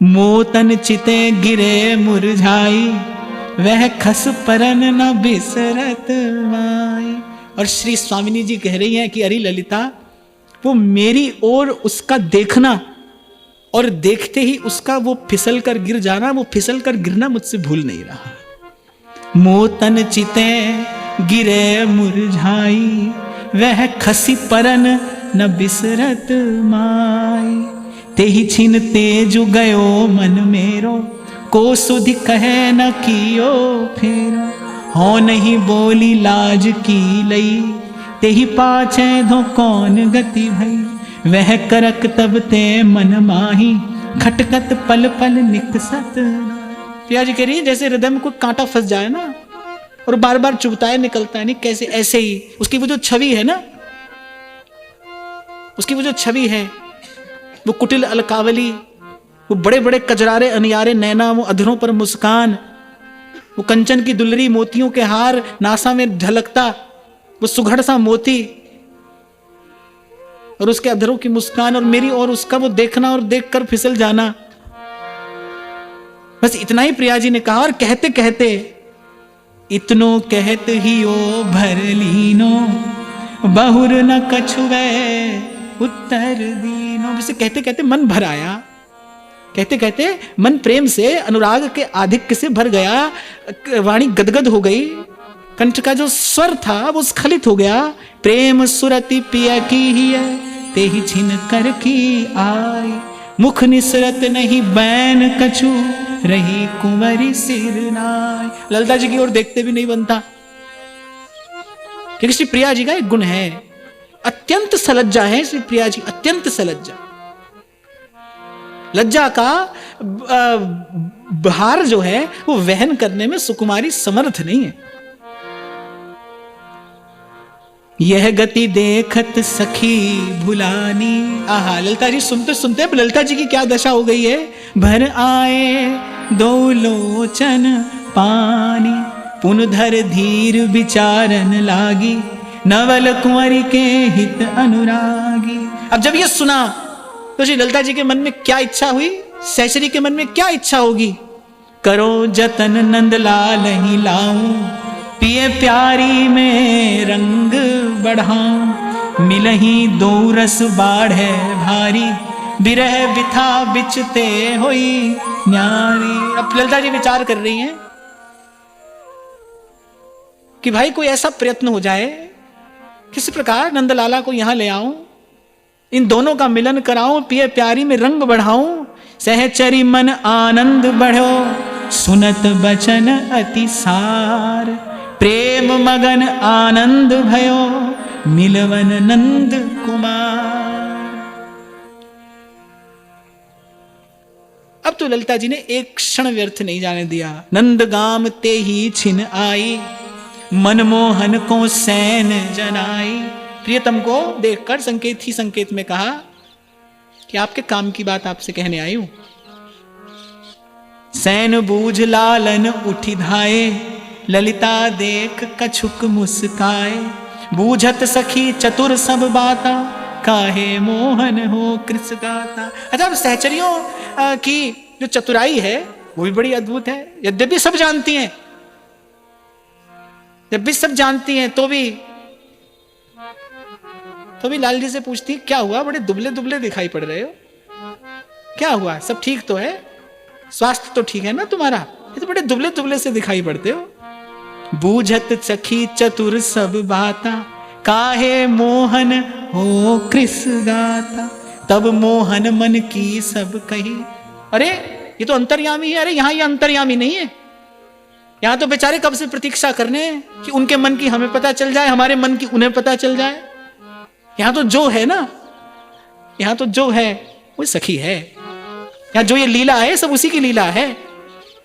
मोतन चिते गिरे मुरझाई, वह खस परन न बिसरत माई। और श्री स्वामिनी जी कह रही हैं कि अरे ललिता, वो मेरी ओर उसका देखना और देखते ही उसका वो फिसल कर गिर जाना, वो फिसल कर गिरना मुझसे भूल नहीं रहा। मोतन चिते गिरे मुरझाई, वह खसी परन न बिसरत माई। तेहि छिन तेजु गयो मन मेरो, को सुधि कहे न कियो फेरो। हो नहीं बोली लाज की लई, तेहि पाछे धो कौन गति भई। वह करक तब ते मन माही, खटकत पल पल निकसत। प्रिया जी कह रही है जैसे हृदय में कोई कांटा फंस जाए ना और बार बार चुभता है, निकलता है नहीं, कैसे ऐसे ही उसकी वो जो छवि है ना, उसकी वो जो छवि है, वो कुटिल अलकावली, वो बड़े बड़े कजरारे अनियारे नैना, वो अधरों पर मुस्कान, वो कंचन की दुलरी, मोतियों के हार, नासा में झलकता वो सुघड़ सा मोती, और उसके अधरों की मुस्कान, और मेरी और उसका वो देखना और देखकर फिसल जाना। बस इतना ही प्रिया जी ने कहा। और कहते कहते इतनो कहत ही ओ भर लीनो, बहुर न कछुवे उत्तर दीनो। वैसे कहते कहते मन भर आया, कहते कहते मन प्रेम से, अनुराग के आधिक्य से भर गया, वाणी गदगद हो गई, कंठ का जो स्वर था वो स्खलित हो गया। प्रेम सुरति पिया की ही है, ते ही छिन कर की आई। मुख निसरत नहीं बैन कछु, रही कुंवरी सिर नाय। ललिता जी की ओर देखते भी नहीं बनता, क्योंकि श्री प्रिया जी का एक गुण है, अत्यंत सलज्जा है श्री प्रिया जी, अत्यंत सलज्जा। लज्जा का भार जो है वो वहन करने में सुकुमारी समर्थ नहीं है। यह गति देखत सखी भुलानी। आहा, ललिता जी सुनते सुनते ललिता जी की क्या दशा हो गई है। भर आए दो लोचन पानी, पुनधर धीर विचारन लागी, नवल कुंवरी के हित अनुरागी। अब जब ये सुना तो श्री ललिता जी के मन में क्या इच्छा हुई, सहचरी के मन में क्या इच्छा होगी। करो जतन नंदलाल ही लाऊं, पिए प्यारी में रंग बढ़ाऊं। मिलही दो रस बाढ़े भारी, बिरह बिथा बिचते होई न्यारी। अब ललिता जी विचार कर रही हैं कि भाई कोई ऐसा प्रयत्न हो जाए, किसी प्रकार नंदलाला को यहां ले आऊं, इन दोनों का मिलन कराऊं, पिए प्यारी में रंग बढ़ाऊं। सहचरी मन आनंद बढ़ो, सुनत बचन अति सार। प्रेम मगन आनंद भयो, मिलवन नंद कुमार। अब तो ललिता जी ने एक क्षण व्यर्थ नहीं जाने दिया। नंद गाम ते ही छिन आई, मनमोहन को सैन जनाई। प्रियतम को देखकर संकेत ही संकेत में कहा कि आपके काम की बात आपसे कहने आई हूं। सैन बूझ लालन उठी धाये, ललिता देख कछुक मुस्काए। बूझत सखी चतुर सब बाता, काहे मोहन हो कृस गाता। अच्छा, सहचरियों की जो चतुराई है वो भी बड़ी अद्भुत है। यद्यपि सब जानती हैं, जब भी सब जानती हैं तो भी लाल जी से पूछती क्या हुआ, बड़े दुबले दुबले दिखाई पड़ रहे हो, क्या हुआ, सब ठीक तो है, स्वास्थ्य तो ठीक है ना तुम्हारा, ये तो बड़े दुबले दुबले से दिखाई पड़ते हो। बूझत सखी चतुर सब बाता, काहे मोहन हो कृस गाता। तब मोहन मन की सब कही। अरे ये तो अंतर्यामी है। अरे यहाँ ये अंतर्यामी नहीं है, यहाँ तो बेचारे कब से प्रतीक्षा करने कि उनके मन की हमें पता चल जाए, हमारे मन की उन्हें पता चल जाए। यहाँ तो जो है ना, यहाँ तो जो है वो सखी है। यहाँ जो ये लीला है सब उसी की लीला है।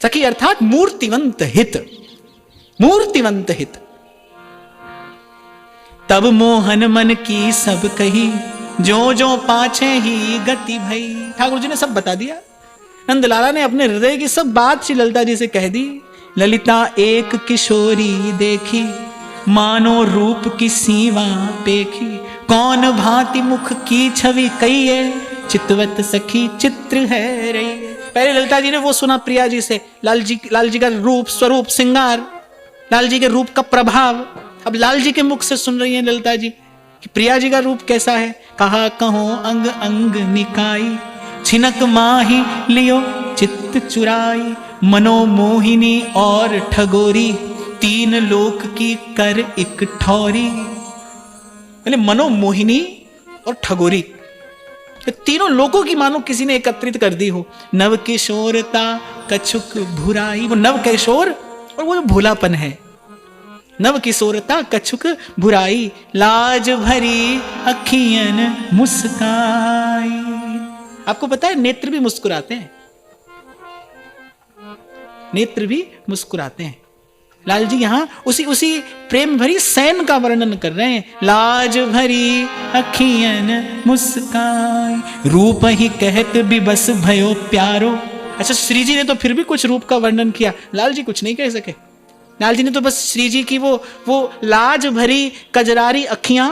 सखी अर्थात मूर्तिवंत हित, मूर्तिवंत हित। तब मोहन मन की सब कही, जो जो पाछे ही गति भई। ठाकुर जी ने सब बता दिया। नंदलाला ने अपने हृदय की सब बात श्री ललिता जी से कह दी। ललिता एक किशोरी देखी, मानो रूप की सीवा पेखी। कौन भांति मुख की छवि कहिए, चितवत सखी चित्र है रही। पहले ललिता जी ने वो सुना प्रिया जी से, लाल जी का रूप, स्वरूप, श्रृंगार, लाल जी के रूप का प्रभाव। अब लाल जी के मुख से सुन रही हैं ललिता जी कि प्रिया जी का रूप कैसा है। कहा कहो अंग अंग निकाई, छिनक माही लियो चित्त चुराई, मनोमोहिनी और ठगोरी, तीन लोक की कर एक ठौरी। पहले मनोमोहिनी और ठगोरी, तीनों लोगों की मानो किसी ने एकत्रित कर दी हो। नव किशोरता कछुक भुराई, वो नव किशोर और वो जो भोलापन है। नव किशोरता कछुक भुराई, लाज भरी अखियन मुस्काई। आपको पता है नेत्र भी मुस्कुराते हैं, नेत्र भी मुस्कुराते हैं। लाल जी यहां उसी प्रेम भरी सैन का वर्णन कर रहे हैं। लाज भरी अखियन मुस्काई, रूप ही कहत भी बस भयो प्यारो। अच्छा, श्री जी ने तो फिर भी कुछ रूप का वर्णन किया, लाल जी कुछ नहीं कह सके। लाल जी ने तो बस श्री जी की वो लाज भरी कजरारी अखियां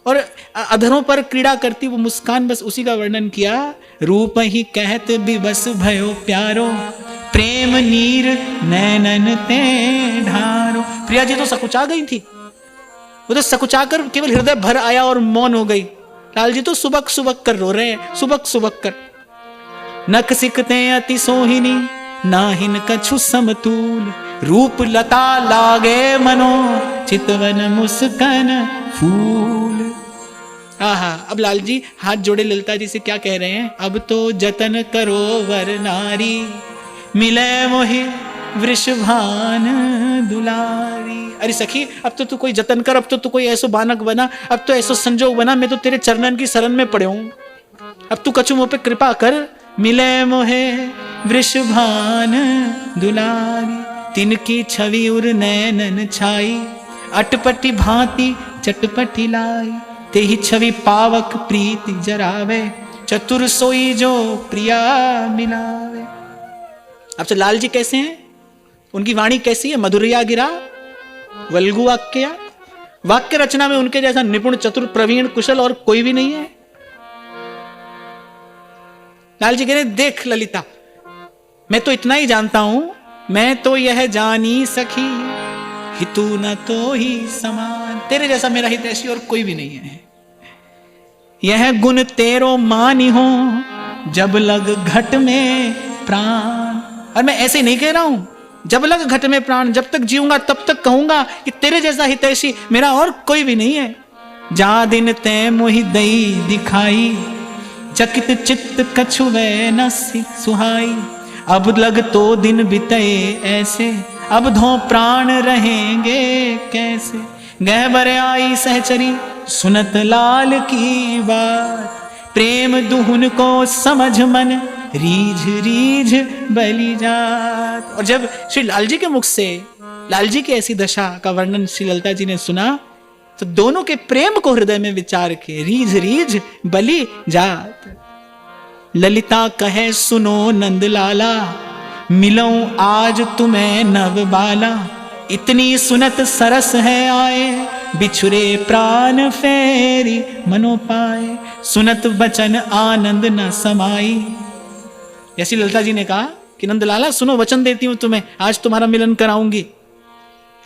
और अधरों पर क्रीड़ा करती वो मुस्कान, बस उसी का वर्णन किया। रूप ही कहत भी बस भयो प्यारो, प्रेम नीर नैनन ते ढारो। प्रिया जी तो सकुचा गई थी, वो तो सकुचा कर केवल हृदय भर आया और मौन हो गई। लाल जी तो सुबक सुबक कर रो रहे हैं, सुबक सुबक कर। नख सिकते अति सोहिनी, नाहिन कछु समतूल, रूप लता लागे मनो, चितवन मुस्कन फूल। आहा, अब लाल जी हाथ जोड़े ललिता जी से क्या कह रहे हैं। अब तो जतन करो वर नारी, मिले मोहि वृषभान दुलारी। अरे सखी, अब तो तू कोई जतन कर, अब तो तू कोई ऐसो बानक बना, अब तो ऐसो संजोग बना, मैं तो तेरे चरणन की शरण में पड़े हूं। अब तू कछु मुझ पे कृपा कर। मिले मोहे वृषभान दुलारी, तिनकी छवि उर नैनन छाई, अटपटी भांति चटपटी लाई, तेहि छवि पावक प्रीति जरावे, चतुर सोई जो प्रिया मिलावे। अब तो लाल जी कैसे हैं, उनकी वाणी कैसी है। मधुरिया गिरा वल्गु वाक्य, वाक्य रचना में उनके जैसा निपुण, चतुर, प्रवीण, कुशल और कोई भी नहीं है। लाल जी कह रहे देख ललिता, मैं तो इतना ही जानता हूं, मैं तो यह जानी सखी, हितु न तो ही समान। तेरे जैसा मेरा हितैषी और कोई भी नहीं है। यह गुण तेरो मानी हो, जब लग घट में प्राण। और मैं ऐसे ही नहीं कह रहा हूं, जब लग घट में प्राण, जब तक जीऊंगा तब तक कहूंगा कि तेरे जैसा हितैषी मेरा और कोई भी नहीं है। जा दिन तै मोहि दई दिखाई, चकित चित्त कछु वे न सुहाई, अब लग तो दिन बिते ऐसे, अब धो प्राण रहेंगे कैसे। गहबर आई सहचरी सुनत लाल की बात, प्रेम दुहुन को समझ मन, रीझ रीझ बलि जात। और जब श्री लाल जी के मुख से लाल जी की ऐसी दशा का वर्णन श्री ललिता जी ने सुना, तो दोनों के प्रेम को हृदय में विचार के रीझ रीझ बलि जात। ललिता कहे सुनो नंद लाला, मिलऊं आज तुम्हें नव बाला, इतनी सुनत सरस है आए, बिछुरे प्राण फेरी मनो पाए, सुनत बचन आनंद न समाई। ऐसी ललिता जी ने कहा कि नंदलाला सुनो, वचन देती हूं तुम्हें, आज तुम्हारा मिलन कराऊंगी।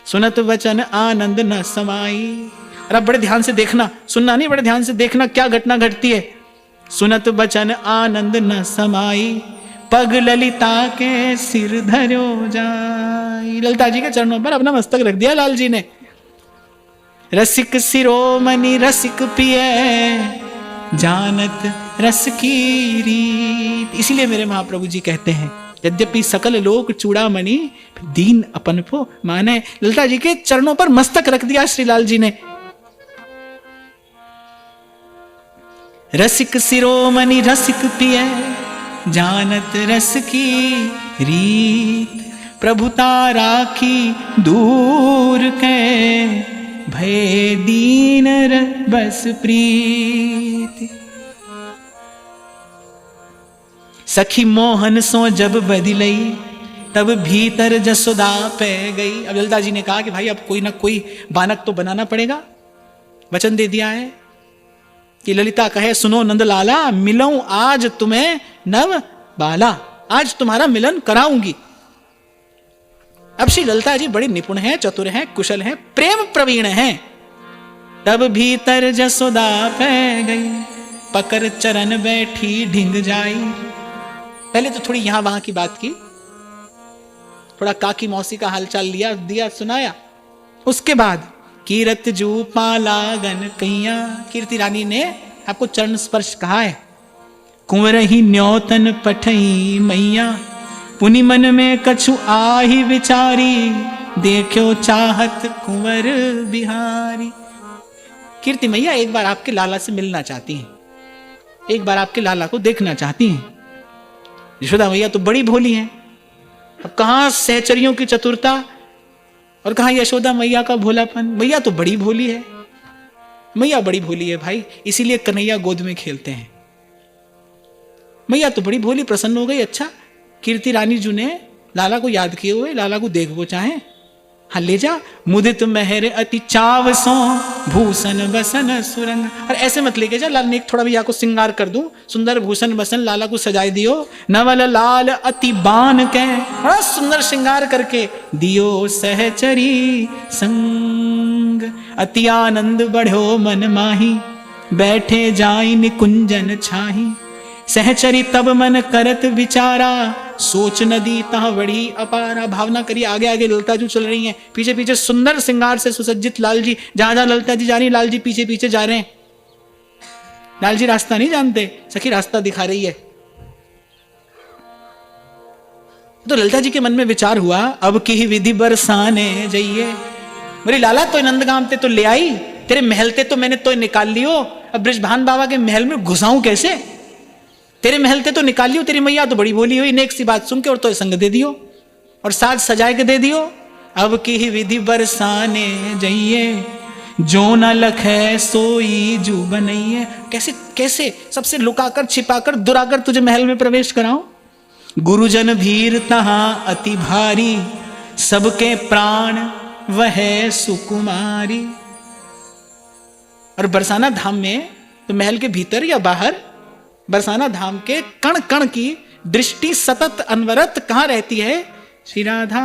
सुनत वचन आनंद न समाई। और अब बड़े ध्यान से देखना, सुनना नहीं, बड़े ध्यान से देखना क्या घटना घटती है। सुनत वचन आनंद न समाई, पग ललिता के सिर धरो जाई। ललिता जी के चरणों पर अपना मस्तक रख दिया लाल जी ने। रसिक शिरोमणि रसिक पिए, जानत रस की रीत। इसीलिए मेरे महाप्रभु जी कहते हैं, यद्यपि सकल लोक चूड़ामणि, दीन अपन को माने। ललिता जी के चरणों पर मस्तक रख दिया श्री लाल जी ने। रसिक शिरोमणि रसिक पिए, जानत रस की रीत, प्रभुता राखी दूर के, भय दीन बस प्रीति। सखी मोहन सो जब बदिलई, तब भीतर जसोदा पे गई। अब ललिता जी ने कहा कि भाई अब कोई ना कोई बानक तो बनाना पड़ेगा, वचन दे दिया है। कि ललिता कहे सुनो नंदलाला, मिलऊं आज तुम्हें नव बाला, आज तुम्हारा मिलन कराऊंगी। अब श्री ललिता जी बड़ी निपुण हैं, चतुर हैं, कुशल हैं, प्रेम प्रवीण हैं। तब भीतर जसोदा पै गई, पकड़ चरण बैठी ढिंग जाई। पहले तो थोड़ी यहां वहां की बात की, थोड़ा काकी मौसी का हालचाल लिया दिया सुनाया। उसके बाद कीरत जू पालागन कैया, कीर्ति रानी ने आपको चरण स्पर्श कहा है। कुंवर ही न्योतन पठई मैया, पुनि मन में कछु आही विचारी, देखो चाहत कुंवर बिहारी। कीर्ति मैया एक बार आपके लाला से मिलना चाहती हैं, एक बार आपके लाला को देखना चाहती हैं। यशोदा मैया तो बड़ी भोली हैं, अब कहां सहचरियों की चतुरता और कहां यशोदा मैया का भोलापन। मैया तो बड़ी भोली है, मैया बड़ी भोली है भाई, इसीलिए कन्हैया गोद में खेलते हैं। मैया तो बड़ी भोली, प्रसन्न हो गई। अच्छा, कीर्ति रानी जी ने लाला को याद किए हुए लाला को देखो चाहे, हाँ ले जा। मुदित मेहर अति चाव सो, भूषण बसन सुरंग। और ऐसे मत लेके जा, लाल ने एक थोड़ा भैया को श्रृंगार कर दूं, सुंदर भूषण बसन लाला को सजाए दियो। नवल लाल अति बान के, बड़ा सुंदर श्रृंगार करके दियो सहचरी संग। अति आनंद बढ़ो मन माही, बैठे जाई निकुंजन छाही। सहचरी तब मन करत विचारा, सोच नदी तह बड़ी अपारा। भावना करिए, आगे आगे ललिता जी चल रही हैं, पीछे पीछे सुंदर श्रृंगार से सुसज्जित लाल जी। जहां जहां ललिता जी जा रही, लाल जी पीछे पीछे जा रहे हैं। लाल जी रास्ता नहीं जानते, सखी रास्ता दिखा रही है। तो ललिता जी के मन में विचार हुआ, अब की ही विधि बरसाने जाइए। मेरी लाला तो नंदगांव ते तो ले आई, तेरे महल ते तो मैंने तो निकाल लियो, अब ब्रिजभान बाबा के महल में घुसाऊं कैसे? तेरे महल ते तो निकाल लियो, तेरी मैया तो बड़ी बोली हुई, नेक सी बात सुन के और तो संग दे दियो और साथ सजाए के दे दियो। अब की ही विधि बरसाने जाइए, जो न लखे सोई जू बनइए। कैसे कैसे सबसे लुकाकर छिपाकर दुराकर तुझे महल में प्रवेश कराऊं। गुरुजन भीर तहां अति भारी, सबके प्राण वह सुकुमारी। और बरसाना धाम में तो महल के भीतर या बाहर, बरसाना धाम के कण कण की दृष्टि सतत अनवरत कहां रहती है? श्री राधा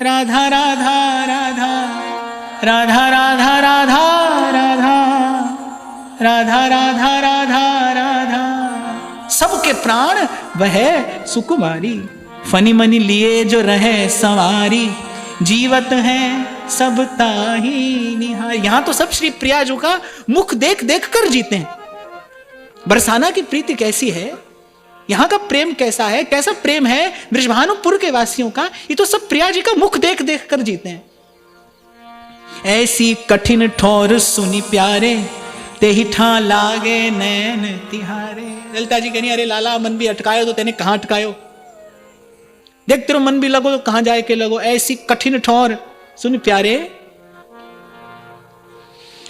राधा राधा राधा राधा राधा राधा राधा राधा राधा राधा राधा। सबके प्राण वह सुकुमारी, फनी मनी लिए जो रहे सवारी, जीवत है सब ताही निहार। यहां तो सब श्री प्रियाजू का मुख देख देख कर जीते हैं। बरसाना की प्रीति कैसी है, यहां का प्रेम कैसा है, कैसा प्रेम है ब्रिजभानुपुर के वासियों का, ये तो सब प्रिया जी का मुख देख देख कर जीते हैं। ऐसी कठिन ठोर सुनी प्यारे, ते ही ठा लागे नैन तिहारे। ललिता जी कहनी, अरे लाला मन भी अटकायो तो तेने कहां अटकायो, देख तेरो मन भी लगो तो कहां जाए के लगो। ऐसी कठिन ठोर सुन प्यारे,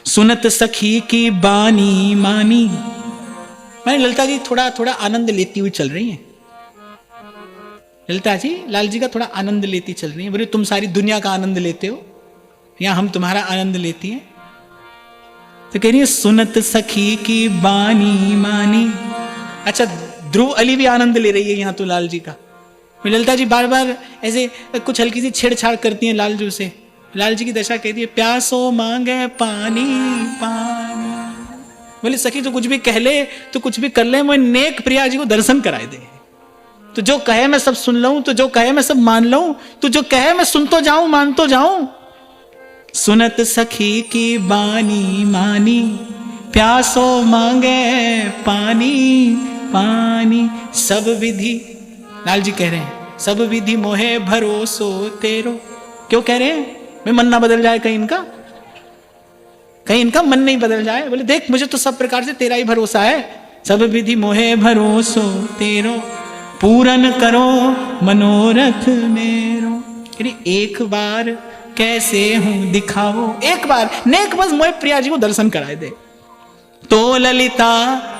सुनत सखी की बानी मानी। मैं ललिता जी थोड़ा थोड़ा आनंद लेती हुई चल रही हैं। ललिता जी लाल जी का थोड़ा आनंद लेती चल रही हैं। बोले तुम सारी दुनिया का आनंद लेते हो, या हम तुम्हारा आनंद लेती हैं? तो कह रही है सुनत सखी की बानी मानी। अच्छा, ध्रुव अली भी आनंद ले रही है यहाँ तो लाल जी का। ललिता जी बार बार ऐसे कुछ हल्की सी छेड़छाड़ करती हैं लाल जी से। लाल जी की दशा कहती है प्यासो मांगे पानी पानी। बोले सखी तो कुछ भी कह ले, तो कुछ भी कर ले, मैं नेक प्रिया जी को दर्शन कराए दे। तो जो कहे मैं सब सुन लूं, तो जो कहे मैं सब मान लूं, तो जो कहे मैं सुन तो जाऊं मान तो जाऊं। सुनत सखी की बानी मानी, प्यासो मांगे पानी पानी। सब विधि, लाल जी कह रहे हैं सब विधि मोहे भरोसो तेरो। क्यों कह रहे हैं? मैं मन ना बदल जाए कहीं इनका, कहीं इनका मन नहीं बदल जाए। बोले देख मुझे तो सब प्रकार से तेरा ही भरोसा है। सब विधि मोहे भरोसो तेरो, पूरन करो मनोरथ मेरो। एक बार कैसे हूं दिखाओ, एक बार नेक बस मोहे प्रिया जी को दर्शन कराए दे। तो ललिता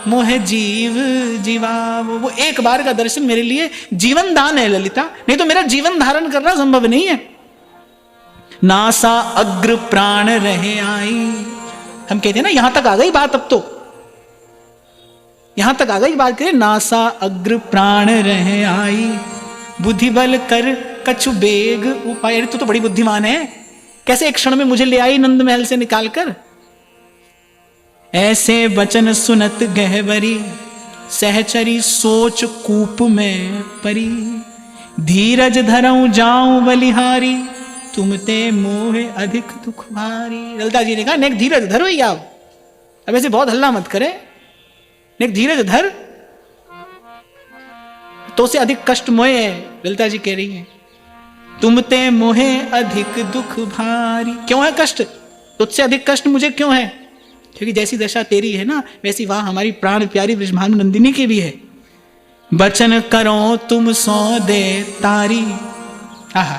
मोहे जीव जीवाओ। वो एक बार का दर्शन मेरे लिए जीवन दान है ललिता, नहीं तो मेरा जीवन धारण करना संभव नहीं है। नासा अग्र प्राण रहे आई। हम कहते हैं ना यहां तक आ गई बात, अब तो यहां तक आ गई बात करें, नासा अग्र प्राण रह आई, बुद्धि बल कर कछु बेग उपाय। अरे तू तो बड़ी बुद्धिमान है, कैसे एक क्षण में मुझे ले आई नंद महल से निकाल कर। ऐसे वचन सुनत गहवरी, सहचरी सोच कूप में परी, धीरज धरऊं जाऊं बलिहारी, तुम ते मोहे अधिक दुख भारी। ललिता जी ने कहा नेक धीरज धरो ही आप, अब ऐसे बहुत हल्ला मत करे, नेक धीरज धर, तो से अधिक कष्ट मोहे है। ललिता जी कह रही हैं तुम ते मोहे अधिक दुख भारी। क्यों है कष्ट, तुझसे अधिक कष्ट मुझे क्यों है? क्योंकि जैसी दशा तेरी है ना, वैसी वहां हमारी प्राण प्यारी ब्रजभानु नंदिनी की भी है। बचन करो तुम सौ दे तारी, आहा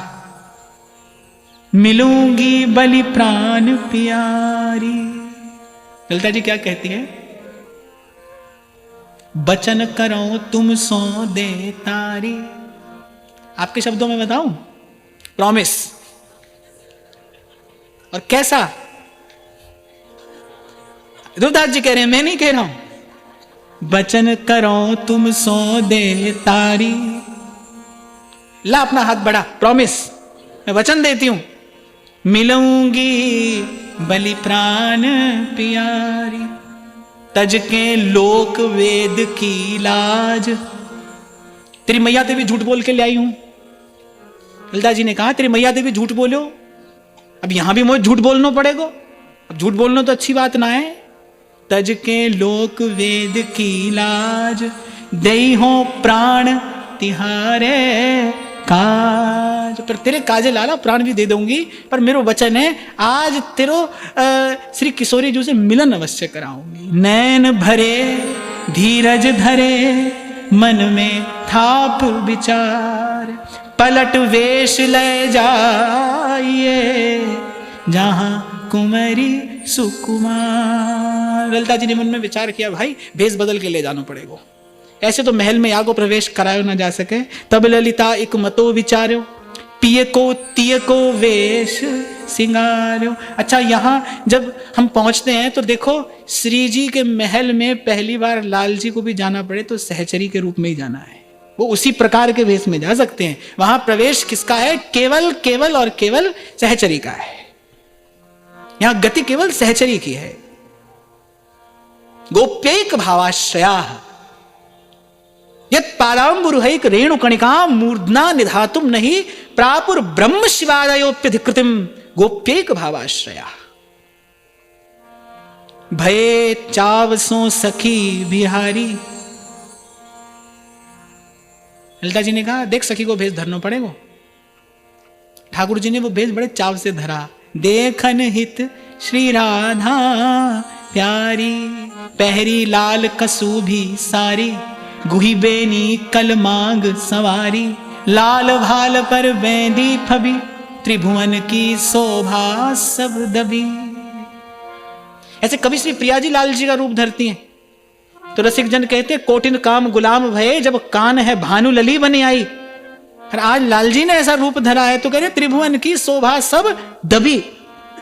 मिलूंगी बलि प्राण प्यारी। ललिता जी क्या कहती है? बचन करो तुम सौ दे तारी, आपके शब्दों में बताऊं, प्रॉमिस। और कैसा? ध्रुवदास जी कह रहे हैं, मैं नहीं कह रहा हूं। बचन करो तुम सो दे तारी, ला अपना हाथ बढ़ा, प्रॉमिस, मैं वचन देती हूं, मिलूंगी बलि प्राण प्यारी, तज के लोक वेद की लाज। तेरी मैया देवी झूठ बोल के ले आई हूं। ललिता जी ने कहा तेरी मैया देवी झूठ बोलो, अब यहां भी मुझे झूठ बोलना पड़ेगा। अब झूठ बोलना तो अच्छी बात ना है। तज के लोक वेद की लाज, दई हो प्राण तिहारे काज। पर तेरे काजे लाला प्राण भी दे दूंगी, पर मेरा वचन है आज तेरो श्री किशोरी जी से मिलन अवश्य कराऊंगी। नैन भरे धीरज धरे, मन में थाप विचार, पलट वेश ले जाइए जहां कुंवरी सुकुमार। ललिता जी ने मन में विचार किया भाई भेष बदल के ले जाना पड़ेगा, ऐसे तो महल में यागो प्रवेश करायो ना जा सके। तब ललिता एक मतो विचार्यो, पिए को तिय को वेश सिंगार्यो। अच्छा यहां जब हम पहुंचते हैं तो देखो श्री जी के महल में पहली बार लाल जी को भी जाना पड़े तो सहचरी के रूप में ही जाना है, वो उसी प्रकार के वेश में जा सकते हैं। वहां प्रवेश किसका है? केवल केवल और केवल सहचरी का है। यहां गति केवल सहचरी की है। गोप्यैक भावाश्रया यत् पादाम्बुरुहैक रेणुकणिका मूर्धना निधातुम नहीं प्रापुर ब्रह्म शिवादयोप्यधिकृतिम गोप्यैक भावाश्रया। भये चावसों सखी बिहारी। ललिता जी ने कहा देख सखी को भेष धरना पड़ेगा। ठाकुर जी ने वो भेष बड़े चाव से धरा। देखन हित श्री राधा प्यारी, पहरी लाल कसू भी सारी, गुही बेनी कल मांग सवारी, लाल भाल पर बेंदी फबी, त्रिभुवन की शोभा सब दबी। ऐसे कभी श्री प्रिया जी लाल जी का रूप धरती हैं तो रसिक जन कहते कोटिन काम गुलाम भये, जब कान है भानु लली बनी आई। और आज लाल जी ने ऐसा रूप धरा है तो कह रहे त्रिभुवन की शोभा सब दबी,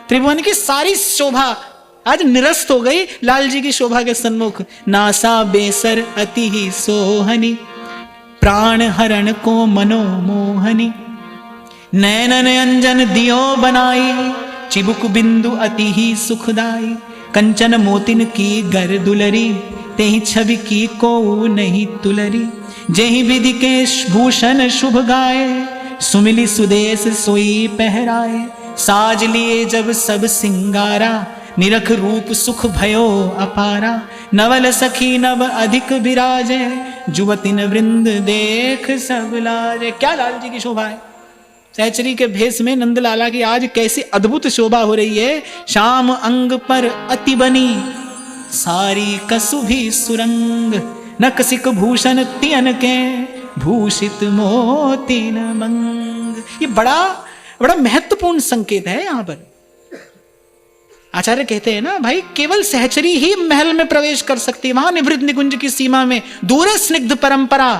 त्रिभुवन की सारी शोभा आज निरस्त हो गई लाल जी की शोभा के सन्मुख। नासा बेसर अति ही सोहनी, प्राण हरण को मनोमोहनी, नैनन अंजन दियो बनाई, चिबुक बिंदु अति ही सुखदाई, कंचन मोतिन की गर दुलरी, तेहि छवि की को नहीं तुलरी, जेहि विधि के भूषण शुभ गाए, सुमिली सुदेश सोई पहराए, साज लिए जब सब सिंगारा, निरख रूप सुख भयो अपारा, नवल सखी नव अधिक विराजे, जुवतिन वृंद देख सब लाजे। क्या लाल जी की शोभा है। सहचरी के भेष में नंदलाला की आज कैसी अद्भुत शोभा हो रही है। श्याम अंग पर अति बनी, सारी कसु भी सुरंग, नकसिक भूषण तियन के, भूषित मोतिन मंग। ये बड़ा बड़ा महत्वपूर्ण संकेत है। यहां पर आचार्य कहते हैं ना भाई केवल सहचरी ही महल में प्रवेश कर सकती है। वहां निवृत्त निकुंज की सीमा में दूरे स्निग्ध परंपरा,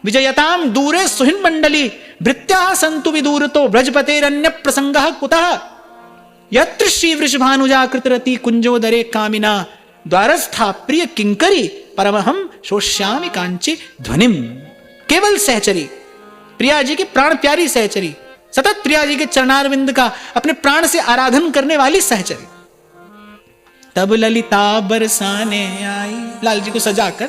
विजयताम दूरे सुहिन मंडली, वृत्या संतु विदूर तो ब्रजपतेरन्य प्रसंग कुतः, यत्र श्री वृषभानुजा कृतरति कुंजोदरे कामिना, द्वारस्था प्रिय किंकरी परमहम शोष्यामि कांची ध्वनिम। केवल सहचरी, प्रिया जी की प्राण प्यारी सहचरी, सतत प्रिया जी के चरणारविंद का अपने प्राण से आराधन करने वाली सहचरी। तब ललिता बरसाने आई, लाल जी को सजाकर,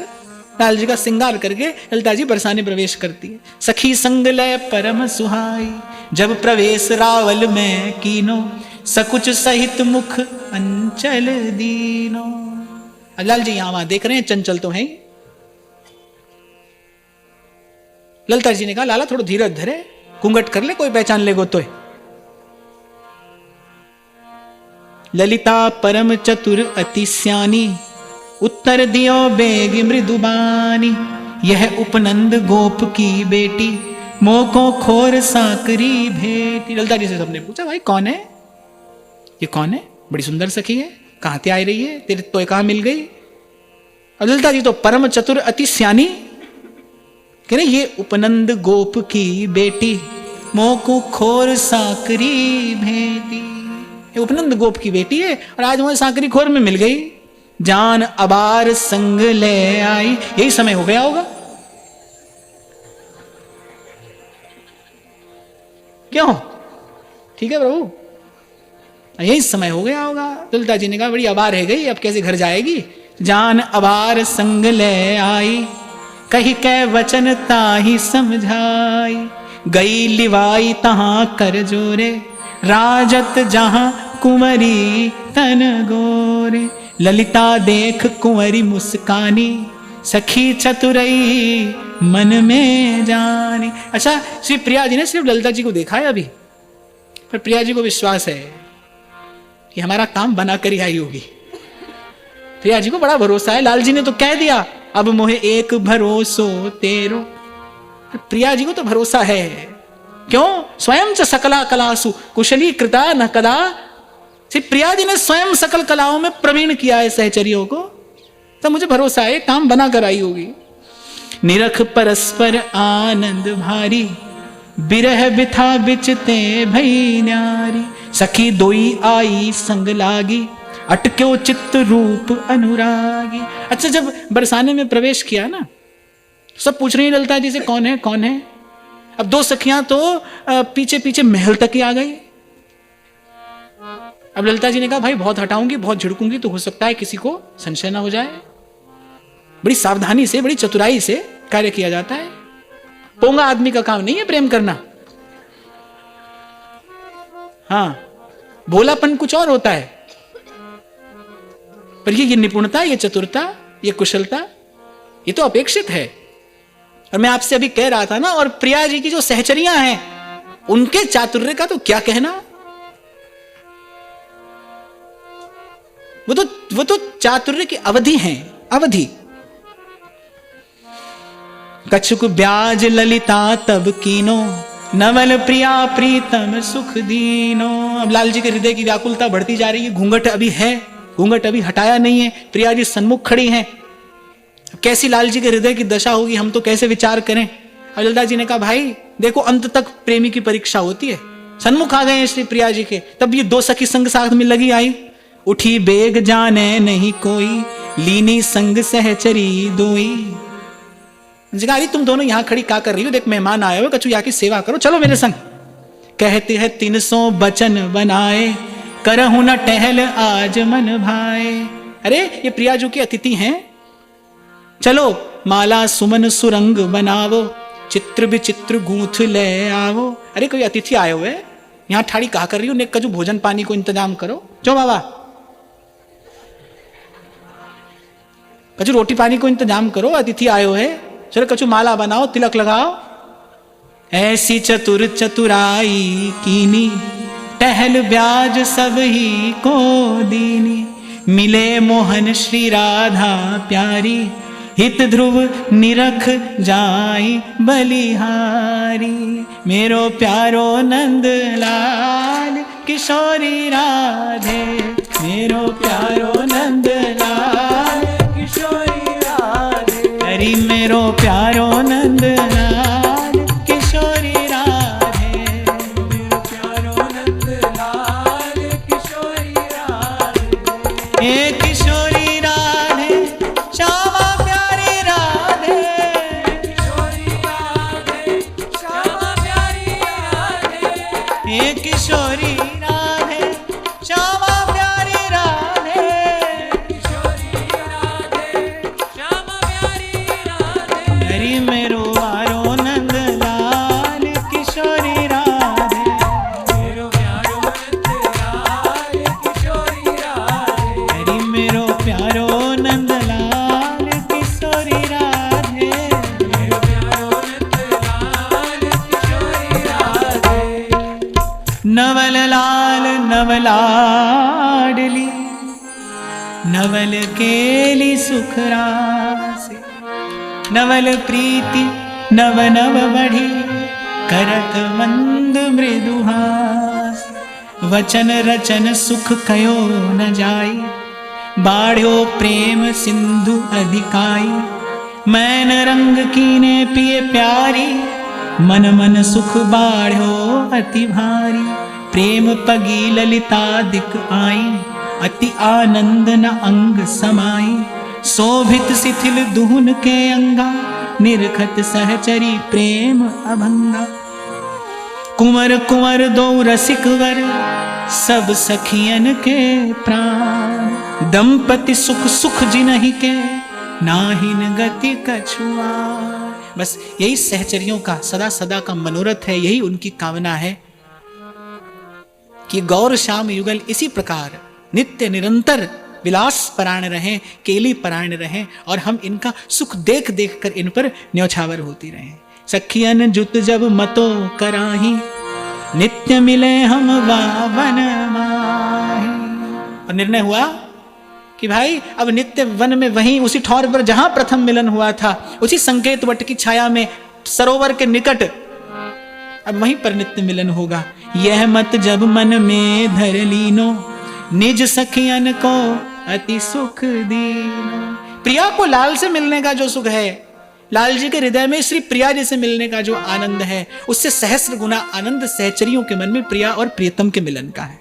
लाल जी का श्रृंगार करके ललिता जी बरसाने प्रवेश करती है। सखी संग लय परम सुहाई, जब प्रवेश रावल में कीनो, सकुच सहित मुख अंचल दीनो। लाल जी यहां वहां देख रहे हैं, चंचल तो है। ललिता जी ने कहा लाला थोड़ा धीरज धरे, घूंघट कर ले, कोई पहचान ले गो तो। ललिता परम चतुर अति स्यानी, उत्तर दियो बेग मृदुबानी। यह उपनंद गोप की बेटी, मोको खोर साकरी भेटी। ललिता जी से सबने पूछा भाई कौन है ये, कौन है? बड़ी सुंदर सखी है, कहां से आई रही है, तेरे तो कहां मिल गई? और ललिता जी तो परम चतुर अति स्यानी कह रहे ये उपनंद गोप की बेटी, मोको खोर साकरी भेटी। ये उपनंद गोप की बेटी है और आज मुझे साकरी खोर में मिल गई। जान अबार संग ले आई, यही समय हो गया होगा। क्यों? ठीक है प्रभु, यही समय हो गया होगा। ललिता जी ने कहा बड़ी अबार है गई, अब कैसे घर जाएगी? जान अबार संग ले आई, कही कै वचन ताही समझाई। गई लिवाई तहां कर जोरे, राजत जहां कुंवरी तन गोरे। ललिता देख कुंवरी मुस्कानी, सखी चतुरई मन में जानी। अच्छा, श्री प्रिया जी ने सिर्फ ललिता जी को देखा है अभी, पर प्रिया जी को विश्वास है कि हमारा काम बना कर ही आई होगी। प्रिया जी को बड़ा भरोसा है, लाल जी ने तो कह दिया अब मोहे एक भरोसो तेरो। प्रिया जी को तो भरोसा है, क्यों? स्वयं च सकला कलासु कुशली कृता न कदा। प्रिया जी ने स्वयं सकल कलाओं में प्रवीण किया है सहचरियों को, तो मुझे भरोसा है काम बना कर आई होगी। निरख परस्पर आनंद भारी, बिरह बिथा बिचते भई न्यारी। सखी दोई आई संग लागी, अटक्यो चित्त रूप अनुरागी। अच्छा, जब बरसाने में प्रवेश किया ना, सब पूछ रही ललिता जी से कौन है कौन है। अब दो सखियां तो पीछे पीछे महल तक ही आ गई। अब ललिता जी ने कहा भाई बहुत हटाऊंगी, बहुत झिड़कूंगी तो हो सकता है किसी को संशय ना हो जाए। बड़ी सावधानी से, बड़ी चतुराई से कार्य किया जाता है। पोंगा आदमी का काम नहीं है प्रेम करना। हाँ, भोलापन कुछ और होता है, पर ये निपुणता, ये चतुरता, ये कुशलता, ये तो अपेक्षित है। और मैं आपसे अभी कह रहा था ना, और प्रिया जी की जो सहचरियां हैं उनके चातुर्य का तो क्या कहना। वो तो चातुर्य की अवधि हैं, अवधि। कछुक ब्याज ललिता तब कीनो, नवल प्रिया प्रीतम सुख दीनो। अब लाल जी के हृदय की व्याकुलता बढ़ती जा रही है। घूंघट अभी है, घूंघट अभी हटाया नहीं है, प्रिया जी सन्मुख खड़ी हैं। कैसी लाल जी के हृदय की दशा होगी, हम तो कैसे विचार करें। अब ललिता जी ने कहा भाई देखो, अंत तक प्रेमी की परीक्षा होती है। सन्मुख आ गए हैं श्री प्रिया जी के, तब ये दो सखी संग साथ में लगी आई। उठी बेग जाने नहीं कोई, लीनी संग सहचरी दोई। अरे तुम दोनों यहां खड़ी क्या कर रही हो? देख मेहमान आए हो, कछु यहाँ की सेवा करो, चलो मेरे संग। कहते हैं 300 बचन बनाए, करहु न टहल आज मन भाए। अरे ये प्रिया जी की अतिथि हैं, चलो माला सुमन सुरंग बनावो, चित्र विचित्र गूंथ ले आवो। अरे कोई अतिथि आए हुए, यहाँ ठाड़ी कहा कर रही हो, नेक कछु भोजन पानी को इंतजाम करो। जो बाबा कछु रोटी पानी को इंतजाम करो, अतिथि आए हुए, चलो कछु माला बनाओ, तिलक लगाओ। ऐसी चतुर चतुराई कीनी, टहल ब्याज सब ही को दीनी। मिले मोहन श्री राधा प्यारी, हित ध्रुव निरख जाई बलिहारी। मेरो प्यारो नंद लाल किशोरी राधे, मेरो प्यारो नंद लाल किशोरी राधे। हरी मेरो प्यारो नंद लाल किशोरी राधे, मेरो प्यारो नंद लाल किशोरी राधे। हे किशोरी राधे श्यामा प्यार ये किशोरी राधे श्यामा प्यारी राधे, किशोरी राधे श्यामा प्यारी राधे, हरि मेरो वारो नंद लाल किशोरी राधे, मेरो प्यारो नंद लाल किशोरी राधे, हरि मेरो प्यारो नंद लाल किशोरी राधे, मेरो प्यारो नंद लाल किशोरी राधे, नवल लाल नवलाडली नवल केली सुख रासे, नवल प्रीति नव नव बढ़ी करत मंद मृदुहास, वचन रचन सुख कयो न जाई, बाढ़ो प्रेम सिंधु अधिकाई, मैन रंग कीने पिए प्यारी, मन मन सुख बाढ़ो अति भारी, प्रेम पगी ललिता दिक आई, अति आनंद न अंग समाई, शोभित शिथिल दुहुन के अंगा, निरखत सहचरी प्रेम अभंगा, कुंवर कुंवर दो रसिक वर, सब सखियन के प्राण, दंपति सुख सुख जिनहि के, नाहिन गति कछुआ। बस यही सहचरियों का सदा सदा का मनोरथ है, यही उनकी कामना है कि गौर श्याम युगल इसी प्रकार नित्य निरंतर विलास परायण रहें, केली परायण रहें, और हम इनका सुख देख देख कर इन पर न्यौछावर होती रहें। सखियन जुत जब मतो कराही, नित्य मिले हम वावन माही। और निर्णय हुआ कि भाई अब नित्य वन में वहीं उसी ठौर पर जहां प्रथम मिलन हुआ था, उसी संकेत वट की छाया में सरोवर के निकट अब वहीं पर नित्य मिलन होगा। यह मत जब मन में धर लीनो, निज सखियन को अति सुख दीनो। प्रिया को लाल से मिलने का जो सुख है, लाल जी के हृदय में श्री प्रिया जी से मिलने का जो आनंद है, उससे सहस्र गुना आनंद सहचरियों के मन में प्रिया और प्रियतम के मिलन का है।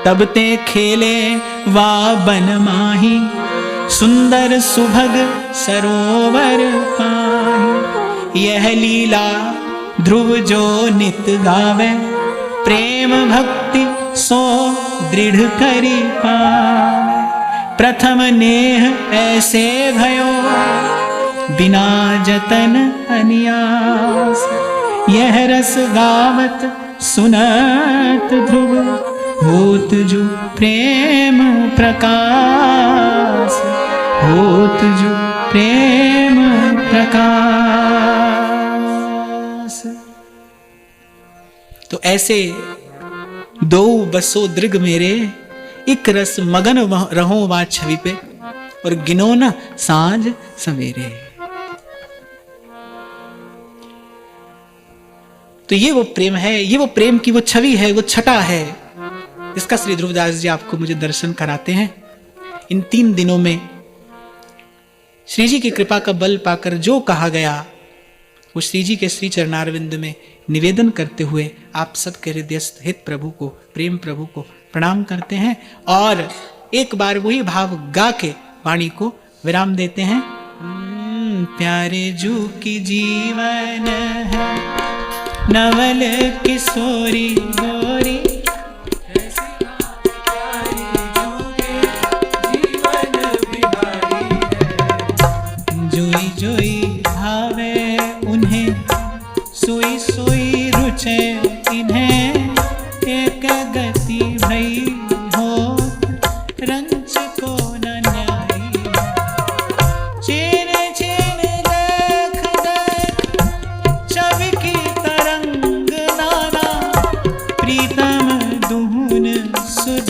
तब ते खेले वा बन माही, सुंदर सुभग सरोवर पाही। यह लीला ध्रुव जो नित गावे, प्रेम भक्ति सो दृढ़ करी पावे। प्रथम नेह ऐसे भयो, बिना जतन अनियास। यह रस गावत सुनत ध्रुव, होत जो प्रेम प्रकाश, होत जो प्रेम प्रकाश। तो ऐसे दो बसो दृग मेरे, इक रस मगन रहो वा छवि पे, और गिनो न सांझ सवेरे। तो ये वो प्रेम है, ये वो प्रेम की वो छवि है, वो छटा है, जिसका श्री ध्रुवदास जी आपको मुझे दर्शन कराते हैं। इन 3 दिनों में श्री जी की कृपा का बल पाकर जो कहा गया, वो श्री जी के श्री चरणारविंद में निवेदन करते हुए आप सबके हृदयस्थ हित प्रभु को, प्रेम प्रभु को प्रणाम करते हैं, और एक बार वही भाव गा के वाणी को विराम देते हैं। प्यारे जू की जीवन है, नवल किशोरी गोरी, जोई जोई भावे उन्हें, सोई सोई रुचे इन्हें। एक गति भई हो, रंच को न न्यायी। चीन चीन देख देख, छवि की तरंग नाना। प्रीतम दुहुन सुध,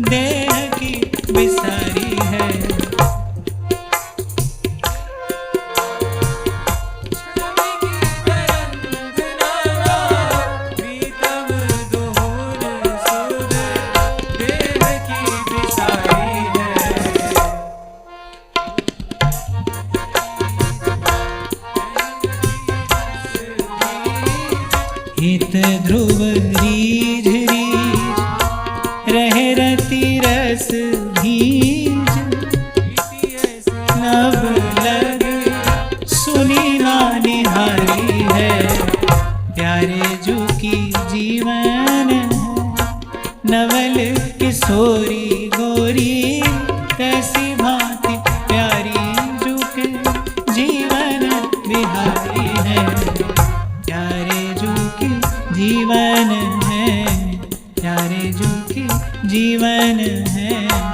देह की बिसारी है। हित ध्रुव रीझ रीझ, रहे रति रस भीज। नभ लग सुनी ना निहारी है, प्यारे जू की जीवन नवल किशोरी गोरी, कैसी भांति प्यारी जू के जीवन बिहारी है, प्यारे जू के जीवन है, प्यारे जू के जीवन है।